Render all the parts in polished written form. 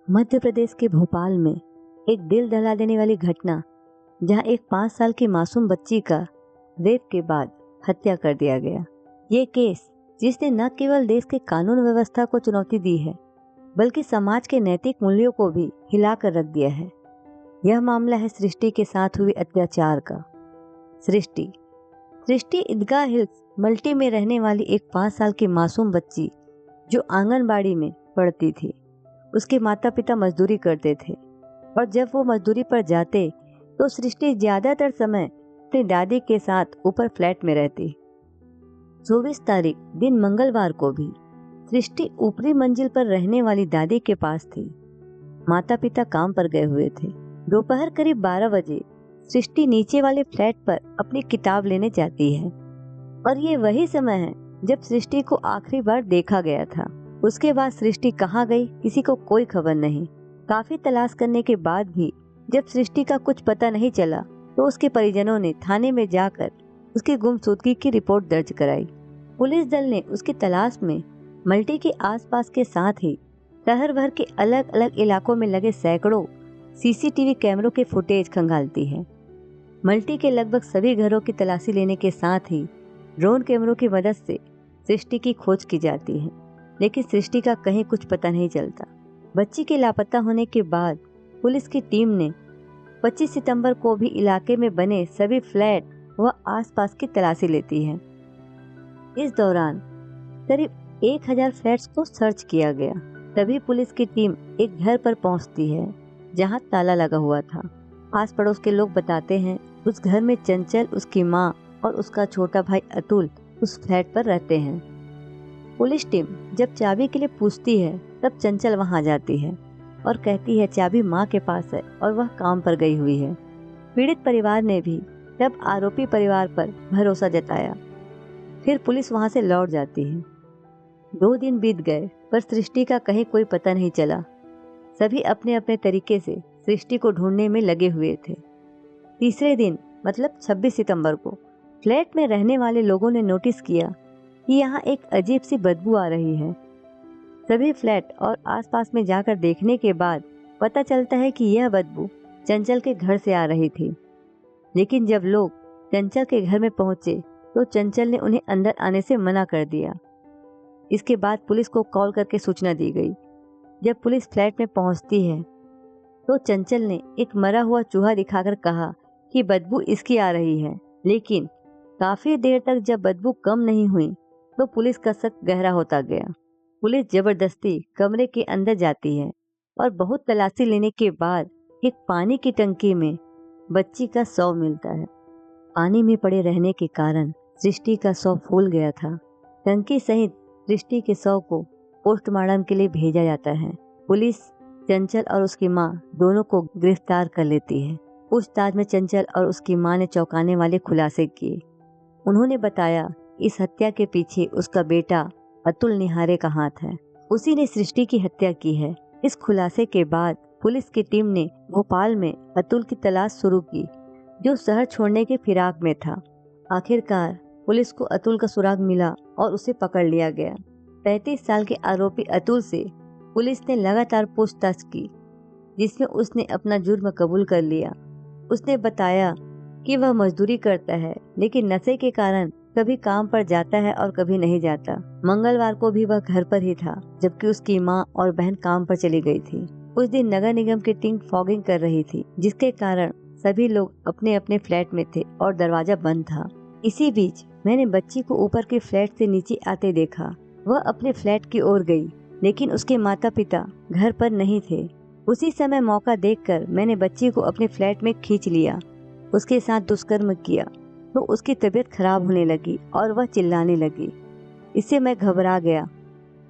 मध्य प्रदेश के भोपाल में एक दिल दहला देने वाली घटना, जहां एक 5 साल की मासूम बच्ची का रेप के बाद हत्या कर दिया गया। ये केस जिसने न केवल देश के कानून व्यवस्था को चुनौती दी है, बल्कि समाज के नैतिक मूल्यों को भी हिलाकर रख दिया है। यह मामला है सृष्टि के साथ हुए अत्याचार का। सृष्टि ईदगाह हिल्स मल्टी में रहने वाली एक 5 साल की मासूम बच्ची, जो आंगनबाड़ी में पढ़ती थी। उसके माता पिता मजदूरी करते थे और जब वो मजदूरी पर जाते तो सृष्टि ज्यादातर समय अपनी दादी के साथ ऊपर फ्लैट में रहती। 24 तारीख दिन मंगलवार को भी सृष्टि ऊपरी मंजिल पर रहने वाली दादी के पास थी। माता पिता काम पर गए हुए थे। दोपहर करीब 12 बजे सृष्टि नीचे वाले फ्लैट पर अपनी किताब लेने जाती है और ये वही समय है जब सृष्टि को आखिरी बार देखा गया था। उसके बाद सृष्टि कहाँ गई, किसी को कोई खबर नहीं। काफी तलाश करने के बाद भी जब सृष्टि का कुछ पता नहीं चला तो उसके परिजनों ने थाने में जाकर उसकी गुमशुदगी की रिपोर्ट दर्ज कराई। पुलिस दल ने उसकी तलाश में मल्टी के आसपास के साथ ही शहर भर के अलग अलग इलाकों में लगे सैकड़ों सीसीटीवी कैमरों के फुटेज खंगालती है। मल्टी के लगभग सभी घरों की तलाशी लेने के साथ ही ड्रोन कैमरों की मदद से सृष्टि की खोज की जाती है, लेकिन सृष्टि का कहीं कुछ पता नहीं चलता। बच्ची के लापता होने के बाद पुलिस की टीम ने 25 सितंबर को भी इलाके में बने सभी फ्लैट व आसपास की तलाशी लेती है। इस दौरान करीब 1000 फ्लैट्स को सर्च किया गया। तभी पुलिस की टीम एक घर पर पहुंचती है जहां ताला लगा हुआ था। आस पड़ोस के लोग बताते हैं उस घर में चंचल, उसकी माँ और उसका छोटा भाई अतुल उस फ्लैट पर रहते हैं। पुलिस टीम जब चाबी के लिए पूछती है तब चंचल वहां जाती है और कहती है चाबी माँ के पास है और वह काम पर गई हुई है। पीड़ित परिवार ने भी तब आरोपी परिवार पर भरोसा जताया। फिर पुलिस वहां से लौट जाती है। 2 दिन बीत गए पर सृष्टि का कहीं कोई पता नहीं चला। सभी अपने अपने तरीके से सृष्टि को ढूंढने में लगे हुए थे। तीसरे दिन मतलब 26 सितंबर को फ्लैट में रहने वाले लोगों ने नोटिस किया कि यहाँ एक अजीब सी बदबू आ रही है। सभी फ्लैट और आसपास में जाकर देखने के बाद पता चलता है कि यह बदबू चंचल के घर से आ रही थी। लेकिन जब लोग चंचल के घर में पहुंचे तो चंचल ने उन्हें अंदर आने से मना कर दिया। इसके बाद पुलिस को कॉल करके सूचना दी गई। जब पुलिस फ्लैट में पहुंचती है तो चंचल ने एक मरा हुआ चूहा दिखाकर कहा कि बदबू इसकी आ रही है। लेकिन काफी देर तक जब बदबू कम नहीं हुई तो पुलिस का शक गहरा होता गया। पुलिस जबरदस्ती कमरे के अंदर जाती है और बहुत तलाशी लेने के बाद एक पानी की टंकी में बच्ची का शव मिलता है। पानी में पड़े रहने के कारण सृष्टि का शव फूल गया था। टंकी सहित सृष्टि के शव को पोस्टमार्टम के लिए भेजा जाता है। पुलिस चंचल और उसकी मां दोनों को गिरफ्तार कर लेती है। पूछताछ में चंचल और उसकी मां ने चौंकाने वाले खुलासे किए। उन्होंने बताया इस हत्या के पीछे उसका बेटा अतुल निहारे का हाथ है। उसी ने सृष्टि की हत्या की है। इस खुलासे के बाद पुलिस की टीम ने भोपाल में अतुल की तलाश शुरू की, जो शहर छोड़ने के फिराक में था। आखिरकार पुलिस को अतुल का सुराग मिला और उसे पकड़ लिया गया। 35 साल के आरोपी अतुल से पुलिस ने लगातार पूछताछ की, जिसमें उसने अपना जुर्म कबूल कर लिया। उसने बताया कि वह मजदूरी करता है, लेकिन नशे के कारण कभी काम पर जाता है और कभी नहीं जाता। मंगलवार को भी वह घर पर ही था, जबकि उसकी मां और बहन काम पर चली गई थी। उस दिन नगर निगम की टीम फॉगिंग कर रही थी, जिसके कारण सभी लोग अपने अपने फ्लैट में थे और दरवाजा बंद था। इसी बीच मैंने बच्ची को ऊपर के फ्लैट से नीचे आते देखा। वह अपने फ्लैट की ओर गई, लेकिन उसके माता पिता घर पर नहीं थे। उसी समय मौका देखकर मैंने बच्ची को अपने फ्लैट में खींच लिया, उसके साथ दुष्कर्म किया तो उसकी तबीयत खराब होने लगी और वह चिल्लाने लगी। इससे मैं घबरा गया।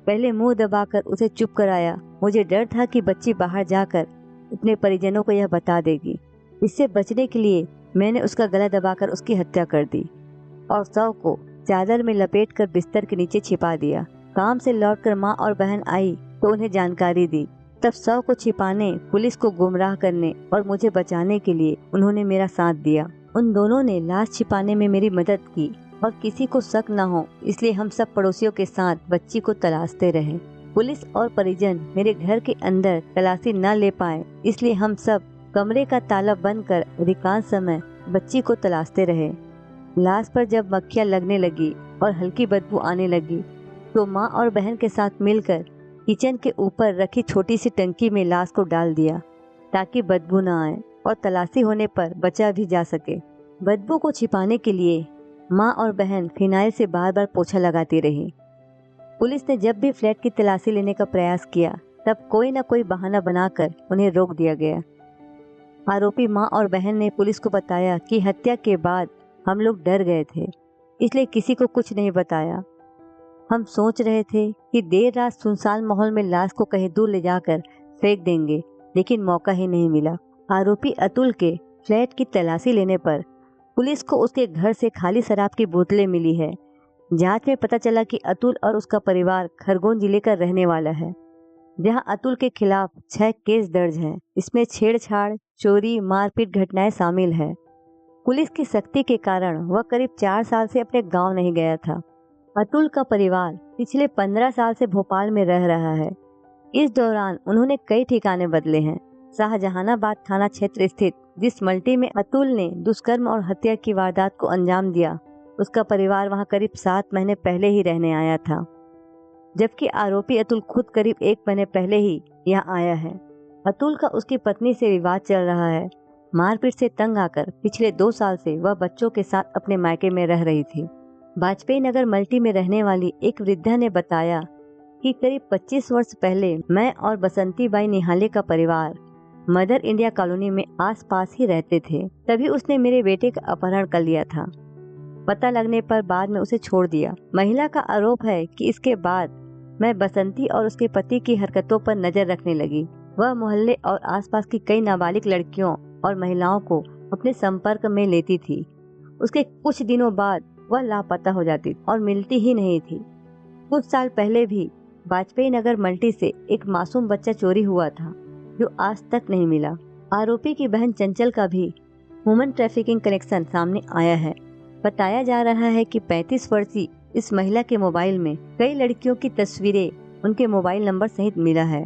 पहले मुंह दबाकर उसे चुप कराया। मुझे डर था कि बच्ची बाहर जाकर अपने परिजनों को यह बता देगी। इससे बचने के लिए मैंने उसका गला दबाकर उसकी हत्या कर दी और शव को चादर में लपेटकर बिस्तर के नीचे छिपा दिया। काम से लौटकर माँ और बहन आई तो उन्हें जानकारी दी। तब शव को छिपाने, पुलिस को गुमराह करने और मुझे बचाने के लिए उन्होंने मेरा साथ दिया। उन दोनों ने लाश छिपाने में मेरी मदद की और किसी को शक न हो इसलिए हम सब पड़ोसियों के साथ बच्ची को तलाशते रहे। पुलिस और परिजन मेरे घर के अंदर तलाशी न ले पाए, इसलिए हम सब कमरे का ताला बंद कर अधिकांश समय बच्ची को तलाशते रहे। लाश पर जब मक्खियाँ लगने लगी और हल्की बदबू आने लगी तो माँ और बहन के साथ मिलकर किचन के ऊपर रखी छोटी सी टंकी में लाश को डाल दिया ताकि बदबू न आए और तलाशी होने पर बचा भी जा सके। बदबू को छिपाने के लिए माँ और बहन फिनाइल से बार बार पोछा लगाती रही। पुलिस ने जब भी फ्लैट की तलाशी लेने का प्रयास किया तब कोई न कोई बहाना बनाकर उन्हें रोक दिया गया। आरोपी माँ और बहन ने पुलिस को बताया कि हत्या के बाद हम लोग डर गए थे, इसलिए किसी को कुछ नहीं बताया। हम सोच रहे थे कि देर रात सुनसान माहौल में लाश को कहीं दूर ले जाकर फेंक देंगे, लेकिन मौका ही नहीं मिला। आरोपी अतुल के फ्लैट की तलाशी लेने पर पुलिस को उसके घर से खाली शराब की बोतलें मिली है। जांच में पता चला कि अतुल और उसका परिवार खरगोन जिले का रहने वाला है, जहां अतुल के खिलाफ 6 केस दर्ज हैं। इसमें छेड़छाड़, चोरी, मारपीट घटनाएं शामिल है। पुलिस की सख्ती के कारण वह करीब 4 साल से अपने गांव नहीं गया था। अतुल का परिवार पिछले 15 साल से भोपाल में रह रहा है। इस दौरान उन्होंने कई ठिकाने बदले हैं। शाहजहानाबाद थाना क्षेत्र स्थित जिस मल्टी में अतुल ने दुष्कर्म और हत्या की वारदात को अंजाम दिया, उसका परिवार वहां करीब 7 महीने पहले ही रहने आया था, जबकि आरोपी अतुल खुद करीब 1 महीने पहले ही यहाँ आया है। अतुल का उसकी पत्नी से विवाद चल रहा है। मारपीट से तंग आकर पिछले 2 साल से वह बच्चों के साथ अपने मायके में रह रही थी। वाजपेयी नगर मल्टी में रहने वाली एक वृद्धा ने बताया कि करीब 25 वर्ष पहले मैं और बसंती बाई निहाले का परिवार मदर इंडिया कॉलोनी में आसपास ही रहते थे। तभी उसने मेरे बेटे का अपहरण कर लिया था। पता लगने पर बाद में उसे छोड़ दिया। महिला का आरोप है कि इसके बाद मैं बसंती और उसके पति की हरकतों पर नजर रखने लगी। वह मोहल्ले और आसपास की कई नाबालिग लड़कियों और महिलाओं को अपने संपर्क में लेती थी। उसके कुछ दिनों बाद वह लापता हो जाती और मिलती ही नहीं थी। कुछ साल पहले भी वाजपेयी नगर मल्टी से एक मासूम बच्चा चोरी हुआ था, जो आज तक नहीं मिला। आरोपी की बहन चंचल का भी ह्यूमन ट्रैफिकिंग कनेक्शन सामने आया है। बताया जा रहा है कि 35 वर्षीय इस महिला के मोबाइल में कई लड़कियों की तस्वीरें उनके मोबाइल नंबर सहित मिला है,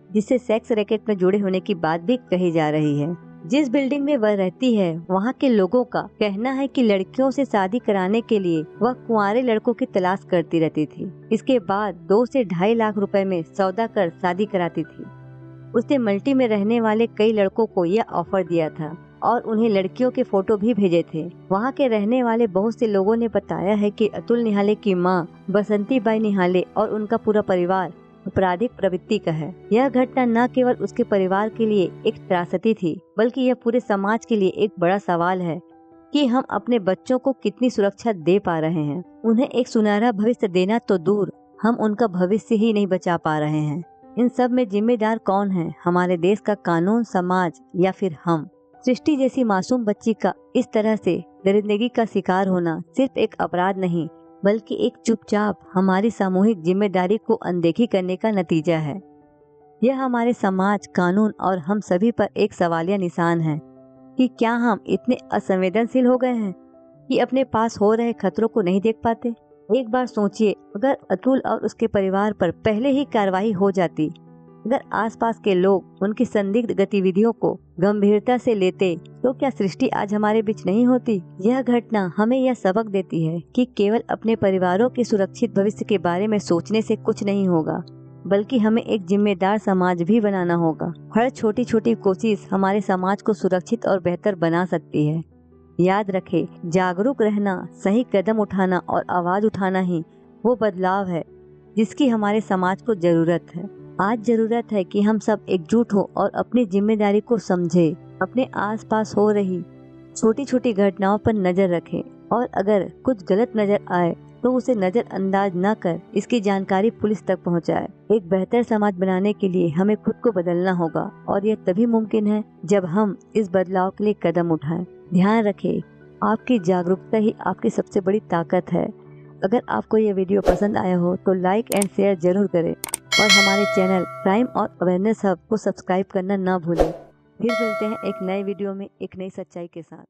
जिससे सेक्स रैकेट में जुड़े होने की बात भी कही जा रही है। जिस बिल्डिंग में वह रहती है, वहाँ के लोगों का कहना है कि लड़कियों से शादी कराने के लिए वह कुंवारे लड़कों की तलाश करती रहती थी। इसके बाद 2 से 2.5 लाख रुपए में सौदा कर शादी कराती थी। उसने मल्टी में रहने वाले कई लड़कों को यह ऑफर दिया था और उन्हें लड़कियों के फोटो भी भेजे थे। वहाँ के रहने वाले बहुत से लोगों ने बताया है कि अतुल निहाले की मां बसंती बाई निहाले और उनका पूरा परिवार आपराधिक प्रवृत्ति का है। यह घटना न केवल उसके परिवार के लिए एक त्रासदी थी, बल्कि यह पूरे समाज के लिए एक बड़ा सवाल है कि हम अपने बच्चों को कितनी सुरक्षा दे पा रहे हैं। उन्हें एक सुनहरा भविष्य देना तो दूर, हम उनका भविष्य ही नहीं बचा पा रहे हैं। इन सब में जिम्मेदार कौन है? हमारे देश का कानून, समाज या फिर हम? सृष्टि जैसी मासूम बच्ची का इस तरह से दरिंदगी का शिकार होना सिर्फ एक अपराध नहीं, बल्कि एक चुपचाप हमारी सामूहिक जिम्मेदारी को अनदेखी करने का नतीजा है। यह हमारे समाज, कानून और हम सभी पर एक सवालिया निशान है कि क्या हम इतने असंवेदनशील हो गए हैं कि अपने पास हो रहे खतरों को नहीं देख पाते। एक बार सोचिए, अगर अतुल और उसके परिवार पर पहले ही कार्रवाई हो जाती, अगर आसपास के लोग उनकी संदिग्ध गतिविधियों को गंभीरता से लेते, तो क्या सृष्टि आज हमारे बीच नहीं होती। यह घटना हमें यह सबक देती है कि केवल अपने परिवारों के सुरक्षित भविष्य के बारे में सोचने से कुछ नहीं होगा, बल्कि हमें एक जिम्मेदार समाज भी बनाना होगा। हर छोटी छोटी कोशिश हमारे समाज को सुरक्षित और बेहतर बना सकती है। याद रखें, जागरूक रहना, सही कदम उठाना और आवाज उठाना ही वो बदलाव है जिसकी हमारे समाज को जरूरत है। आज जरूरत है कि हम सब एकजुट हो और अपनी जिम्मेदारी को समझे, अपने आसपास हो रही छोटी छोटी घटनाओं पर नजर रखें और अगर कुछ गलत नजर आए तो उसे नजरअंदाज न कर इसकी जानकारी पुलिस तक पहुंचाए। एक बेहतर समाज बनाने के लिए हमें खुद को बदलना होगा और यह तभी मुमकिन है जब हम इस बदलाव के लिए कदम उठाएं। ध्यान रखें, आपकी जागरूकता ही आपकी सबसे बड़ी ताकत है। अगर आपको यह वीडियो पसंद आया हो तो लाइक एंड शेयर जरूर करें और हमारे चैनल क्राइम और अवेयरनेस हब को सब्सक्राइब करना ना भूलें। फिर मिलते हैं एक नए वीडियो में एक नई सच्चाई के साथ।